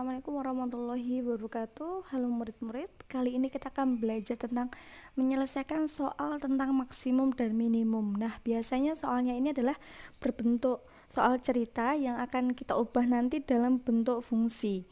Assalamualaikum warahmatullahi wabarakatuh. Halo murid-murid, kali ini kita akan belajar tentang menyelesaikan soal tentang maksimum dan minimum. Nah, biasanya soalnya ini adalah berbentuk soal cerita yang akan kita ubah nanti dalam bentuk fungsi.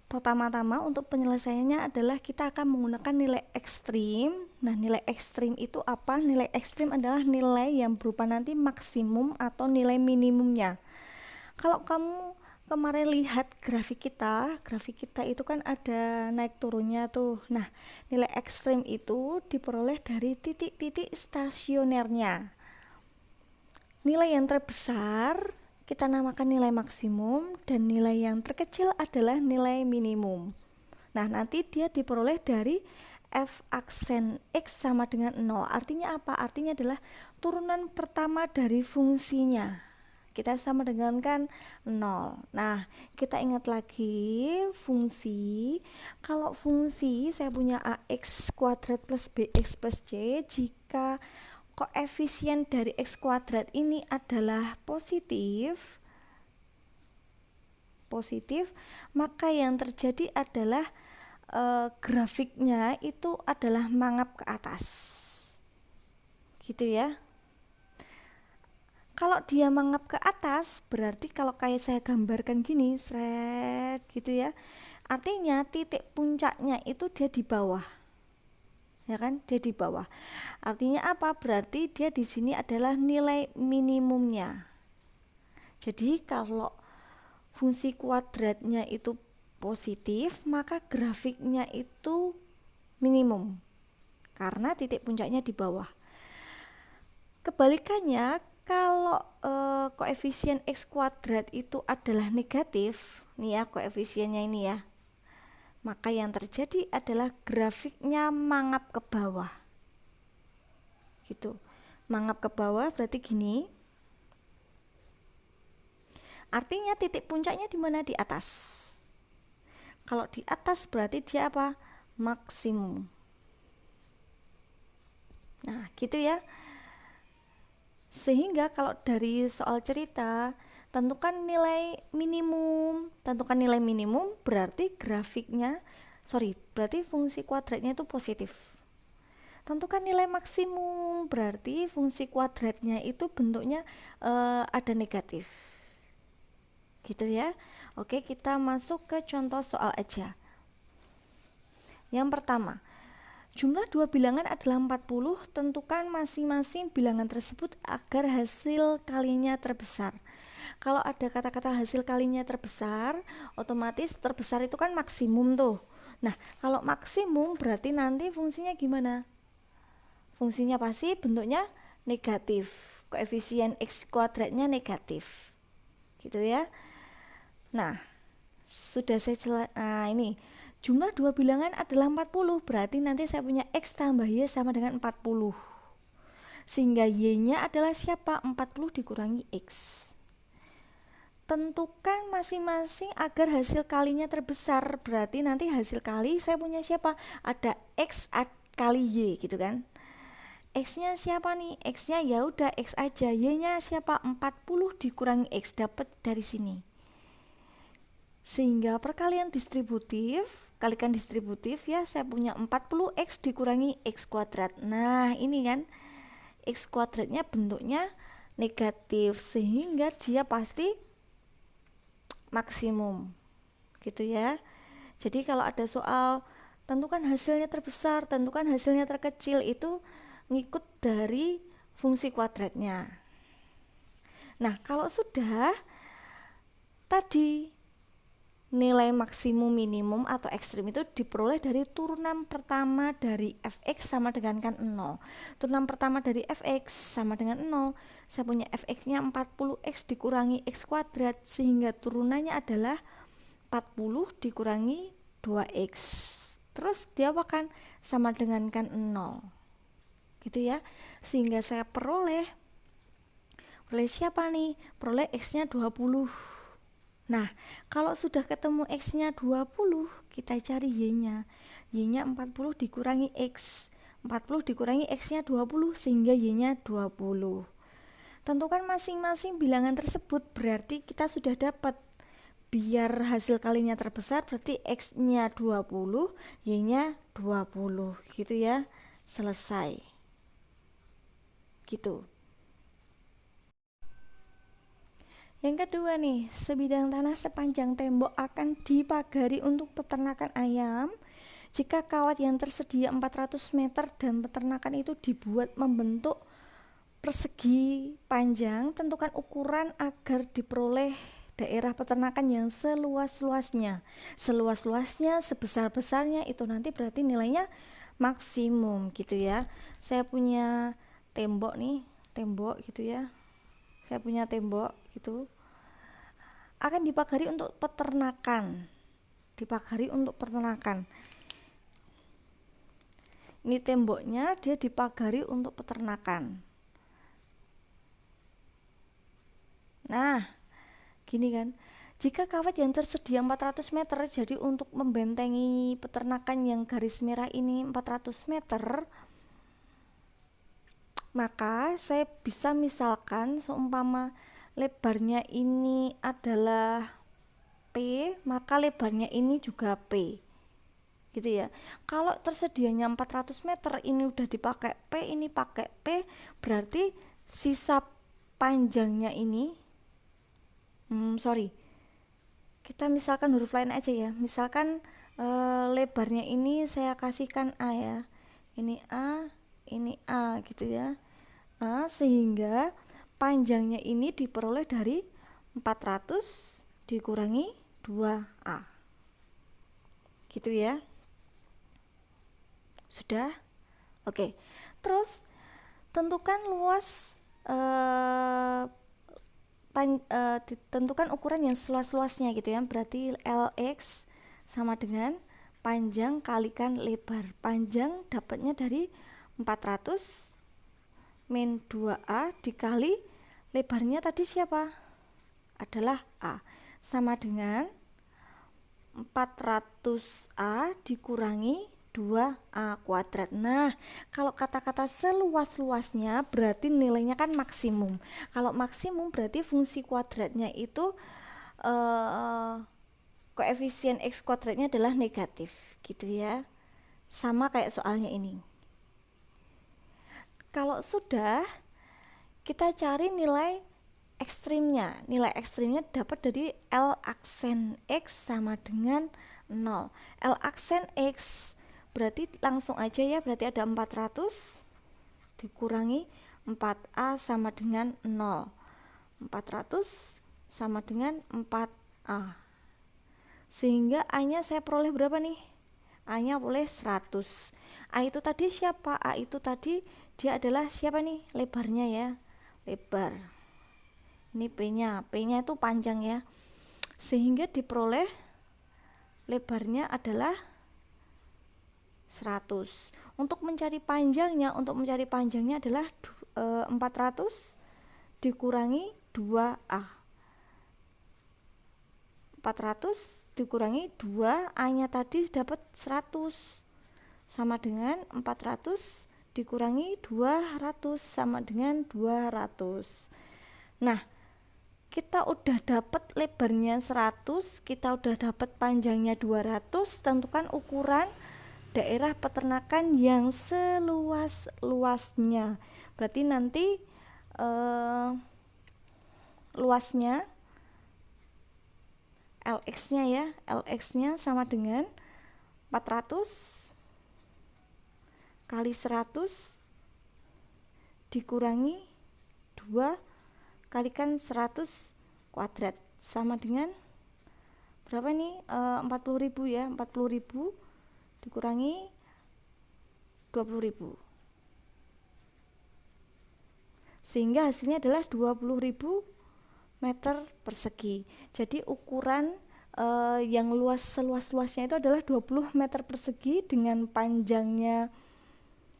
Pertama-tama untuk penyelesaiannya adalah kita akan menggunakan nilai ekstrim. Nah, nilai ekstrim itu apa? Nilai ekstrim adalah nilai yang berupa nanti maksimum atau nilai minimumnya. Kalau kamu kemarin lihat grafik kita itu kan ada naik turunnya tuh. Nah, nilai ekstrim itu diperoleh dari titik-titik stasionernya. Nilai yang terbesar kita namakan nilai maksimum dan nilai yang terkecil adalah nilai minimum. Nah, nanti dia diperoleh dari f aksen x sama dengan 0. Artinya apa? Artinya adalah turunan pertama dari fungsinya. Kita sama dengan kan 0. Nah, kita ingat lagi fungsi. Kalau fungsi saya punya ax kuadrat plus bx plus c, jika koefisien dari x kuadrat ini adalah positif, maka yang terjadi adalah grafiknya itu adalah mangap ke atas. Gitu ya. Kalau dia mangap ke atas, berarti kalau kayak saya gambarkan gini, seret gitu ya. Artinya titik puncaknya itu dia di bawah. Ya kan? Dia di bawah. Artinya apa? Berarti dia di sini adalah nilai minimumnya. Jadi kalau fungsi kuadratnya itu positif, maka grafiknya itu minimum. Karena titik puncaknya di bawah. Kebalikannya, kalau koefisien x kuadrat itu adalah negatif, nih ya koefisiennya ini ya, maka yang terjadi adalah grafiknya mangap ke bawah. Gitu. Mangap ke bawah berarti gini. Artinya titik puncaknya di mana? Di atas. Kalau di atas berarti dia apa? Maksimum. Nah, gitu ya. Sehingga kalau dari soal cerita, tentukan nilai minimum. Tentukan nilai minimum berarti berarti fungsi kuadratnya itu positif. Tentukan nilai maksimum berarti fungsi kuadratnya itu bentuknya ada negatif. Gitu ya. Oke, kita masuk ke contoh soal aja. Yang pertama, jumlah dua bilangan adalah 40, tentukan masing-masing bilangan tersebut agar hasil kalinya terbesar. Kalau ada kata-kata hasil kalinya terbesar, otomatis terbesar itu kan maksimum tuh. Nah, kalau maksimum berarti nanti fungsinya gimana? Fungsinya pasti bentuknya negatif. Koefisien x kuadratnya negatif. Gitu ya. Nah, sudah saya ini jumlah dua bilangan adalah 40, berarti nanti saya punya x tambah y sama dengan 40. Sehingga y-nya adalah siapa? 40 dikurangi x. Tentukan masing-masing agar hasil kalinya terbesar. Berarti nanti hasil kali saya punya siapa? Ada x kali y gitu kan. X-nya siapa nih? X-nya ya udah x aja. Y-nya siapa? 40 dikurangi x, dapat dari sini. Sehingga perkalian distributif, kalikan distributif ya, saya punya 40x dikurangi x kuadrat. Nah, ini kan x kuadratnya bentuknya negatif, sehingga dia pasti maksimum. Gitu ya. Jadi kalau ada soal tentukan hasilnya terbesar, tentukan hasilnya terkecil, itu ngikut dari fungsi kuadratnya. Nah, kalau sudah tadi nilai maksimum minimum atau ekstrim itu diperoleh dari turunan pertama dari fx sama dengan kan 0. Turunan pertama dari fx sama dengan 0. Saya punya fx-nya 40x dikurangi x kuadrat, sehingga turunannya adalah 40 dikurangi 2x. Terus dia akan sama dengan kan 0. Gitu ya. Sehingga saya peroleh siapa nih? Peroleh x-nya 20. Nah, kalau sudah ketemu x-nya 20, kita cari y-nya. Y-nya 40 dikurangi x. 40 dikurangi x-nya 20, sehingga y-nya 20. Tentukan masing-masing bilangan tersebut, berarti kita sudah dapat biar hasil kalinya terbesar berarti X-nya 20, Y-nya 20 gitu ya. Selesai. Gitu. Yang kedua nih, sebidang tanah sepanjang tembok akan dipagari untuk peternakan ayam. Jika kawat yang tersedia 400 meter dan peternakan itu dibuat membentuk persegi panjang, tentukan ukuran agar diperoleh daerah peternakan yang seluas-luasnya. Seluas-luasnya, sebesar-besarnya itu nanti berarti nilainya maksimum gitu ya. Saya punya tembok nih, tembok gitu ya. Saya punya tembok gitu. Akan dipagari untuk peternakan. Dipagari untuk peternakan. Ini temboknya dia dipagari untuk peternakan. Nah, gini kan. Jika kawat yang tersedia 400 meter, jadi untuk membentengi peternakan yang garis merah ini 400 meter, maka saya bisa misalkan seumpama lebarnya ini adalah P, maka lebarnya ini juga P. Gitu ya. Kalau tersedianya 400 meter, ini udah dipakai P, ini pakai P, berarti sisa panjangnya ini kita misalkan huruf lain aja ya. Misalkan lebarnya ini saya kasihkan A ya. Ini A gitu ya. Sehingga panjangnya ini diperoleh dari 400 dikurangi 2A. Gitu ya. Sudah? Oke. Terus tentukan luas tentukan ukuran yang seluas-luasnya gitu ya. Berarti LX sama dengan panjang kalikan lebar. Panjang dapatnya dari 400 min 2A dikali lebarnya tadi siapa? Adalah A. Sama dengan 400A dikurangi 2A kuadrat. Nah, kalau kata-kata seluas-luasnya berarti nilainya kan maksimum. Kalau maksimum berarti fungsi kuadratnya itu koefisien X kuadratnya adalah negatif gitu ya. Sama kayak soalnya ini. Kalau sudah, kita cari nilai ekstrimnya. Nilai ekstrimnya dapat dari L aksen X sama dengan 0. L aksen X berarti langsung aja ya, berarti ada 400 dikurangi 4A sama dengan 0. 400 sama dengan 4A. Sehingga A-nya saya peroleh berapa nih? A-nya boleh 100. A itu tadi siapa? A itu tadi dia adalah siapa nih? Lebarnya ya. Lebar. Ini P-nya. P-nya itu panjang ya. Sehingga diperoleh lebarnya adalah 100. Untuk mencari panjangnya adalah 400 dikurangi 2A. 400 dikurangi 2, A-nya tadi dapat 100. Sama dengan 400 dikurangi 200 sama dengan 200. Nah, kita udah dapat lebarnya 100, kita udah dapat panjangnya 200, tentukan ukuran daerah peternakan yang seluas-luasnya. Berarti nanti luasnya LX-nya ya, LX-nya sama dengan 400 kali 100 dikurangi 2 kalikan 100 kuadrat sama dengan berapa nih? 40.000 ya, 40.000 dikurangi 20.000. Sehingga hasilnya adalah 20.000 meter persegi. Jadi ukuran yang seluas-luasnya itu adalah 20 meter persegi dengan panjangnya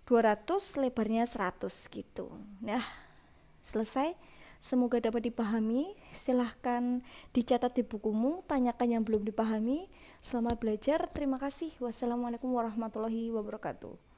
200, lebarnya 100 gitu. Nah, selesai. Semoga dapat dipahami. Silahkan dicatat di bukumu, tanyakan yang belum dipahami. Selamat belajar. Terima kasih. Wassalamualaikum warahmatullahi wabarakatuh.